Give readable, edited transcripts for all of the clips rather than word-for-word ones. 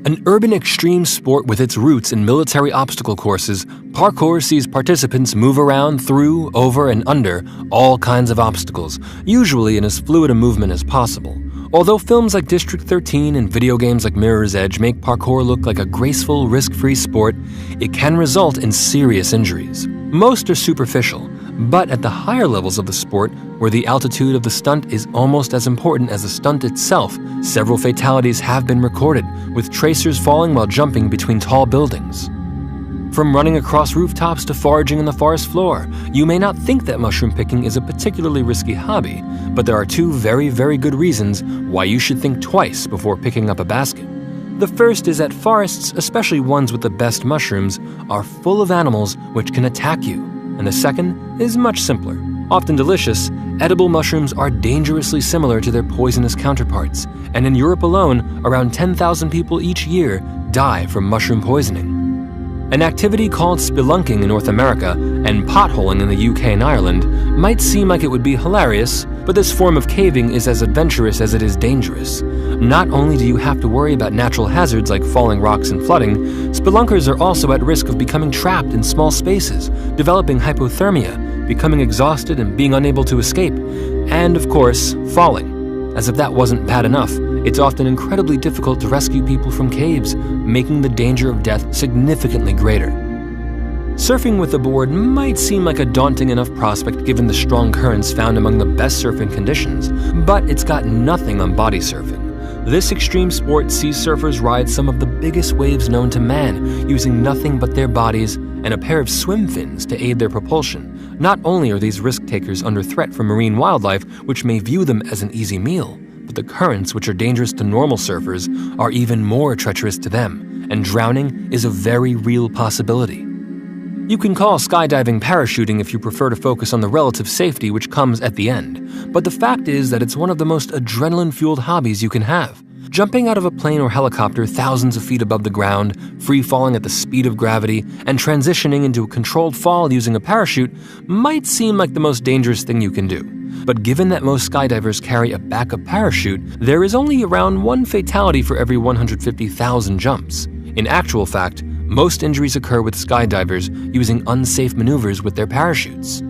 An urban extreme sport with its roots in military obstacle courses, parkour sees participants move around, through, over, and under all kinds of obstacles, usually in as fluid a movement as possible. Although films like District 13 and video games like Mirror's Edge make parkour look like a graceful, risk-free sport, it can result in serious injuries. Most are superficial, but at the higher levels of the sport, where the altitude of the stunt is almost as important as the stunt itself, several fatalities have been recorded, with tracers falling while jumping between tall buildings. From running across rooftops to foraging on the forest floor, you may not think that mushroom picking is a particularly risky hobby, but there are two very, very good reasons why you should think twice before picking up a basket. The first is that forests, especially ones with the best mushrooms, are full of animals which can attack you. And the second is much simpler. Often delicious, edible mushrooms are dangerously similar to their poisonous counterparts, and in Europe alone, around 10,000 people each year die from mushroom poisoning. An activity called spelunking in North America and potholing in the UK and Ireland might seem like it would be hilarious, but this form of caving is as adventurous as it is dangerous. Not only do you have to worry about natural hazards like falling rocks and flooding, spelunkers are also at risk of becoming trapped in small spaces, developing hypothermia, becoming exhausted and being unable to escape, and of course, falling. As if that wasn't bad enough, it's often incredibly difficult to rescue people from caves, making the danger of death significantly greater. Surfing with a board might seem like a daunting enough prospect given the strong currents found among the best surfing conditions, but it's got nothing on body surfing. This extreme sport sees surfers ride some of the biggest waves known to man, using nothing but their bodies and a pair of swim fins to aid their propulsion. Not only are these risk takers under threat from marine wildlife, which may view them as an easy meal, but the currents, which are dangerous to normal surfers, are even more treacherous to them, and drowning is a very real possibility. You can call skydiving parachuting if you prefer to focus on the relative safety which comes at the end, but the fact is that it's one of the most adrenaline-fueled hobbies you can have. Jumping out of a plane or helicopter thousands of feet above the ground, free-falling at the speed of gravity, and transitioning into a controlled fall using a parachute might seem like the most dangerous thing you can do. But given that most skydivers carry a backup parachute, there is only around one fatality for every 150,000 jumps. In actual fact, most injuries occur with skydivers using unsafe maneuvers with their parachutes.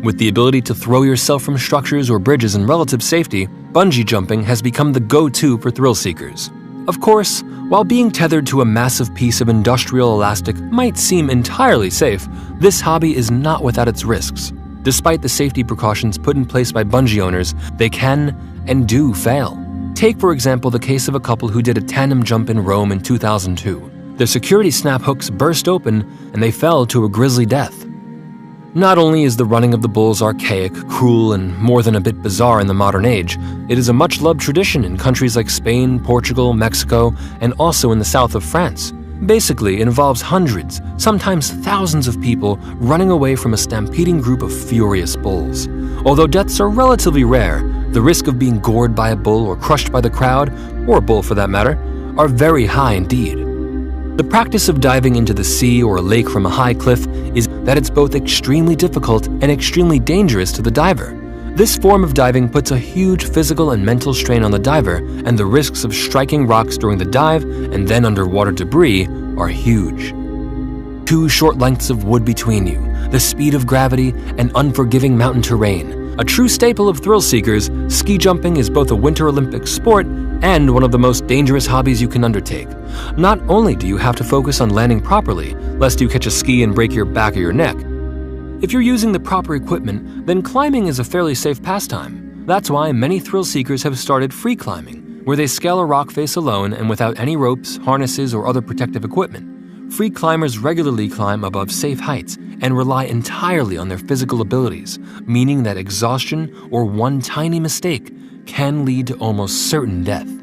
With the ability to throw yourself from structures or bridges in relative safety, bungee jumping has become the go-to for thrill seekers. Of course, while being tethered to a massive piece of industrial elastic might seem entirely safe, this hobby is not without its risks. Despite the safety precautions put in place by bungee owners, they can and do fail. Take, for example, the case of a couple who did a tandem jump in Rome in 2002. Their security snap hooks burst open and they fell to a grisly death. Not only is the running of the bulls archaic, cruel, and more than a bit bizarre in the modern age, it is a much-loved tradition in countries like Spain, Portugal, Mexico, and also in the south of France. Basically, it involves hundreds, sometimes thousands of people running away from a stampeding group of furious bulls. Although deaths are relatively rare, the risk of being gored by a bull or crushed by the crowd, or a bull for that matter, are very high indeed. The practice of diving into the sea or a lake from a high cliff is that it's both extremely difficult and extremely dangerous to the diver. This form of diving puts a huge physical and mental strain on the diver, and the risks of striking rocks during the dive and then underwater debris are huge. Two short lengths of wood between you, the speed of gravity, and unforgiving mountain terrain. A true staple of thrill seekers, ski jumping is both a Winter Olympic sport and one of the most dangerous hobbies you can undertake. Not only do you have to focus on landing properly, lest you catch a ski and break your back or your neck. If you're using the proper equipment, then climbing is a fairly safe pastime. That's why many thrill seekers have started free climbing, where they scale a rock face alone and without any ropes, harnesses, or other protective equipment. Free climbers regularly climb above safe heights and rely entirely on their physical abilities, meaning that exhaustion or one tiny mistake can lead to almost certain death.